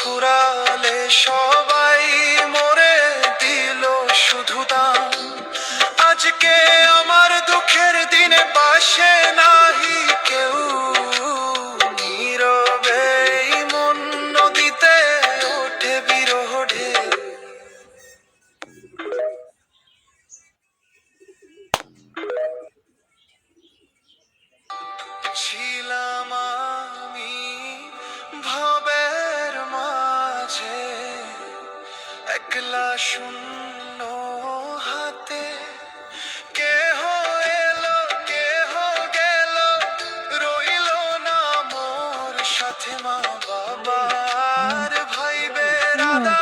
ফুরালে সবাই মরে দিল শুধু দাম। আজকে আমার দুঃখের দিনে পাশে নাহি কেউ, নীরবে মন নদীতে ওঠে বিরহ ঢেউ। ছিলাম আমি ভবের মাঝে একলা শূন্য হাতে, কেহ এলো কেহ গেল, রইল না মোর সাথে মা বাবার ভাই বেরাদা।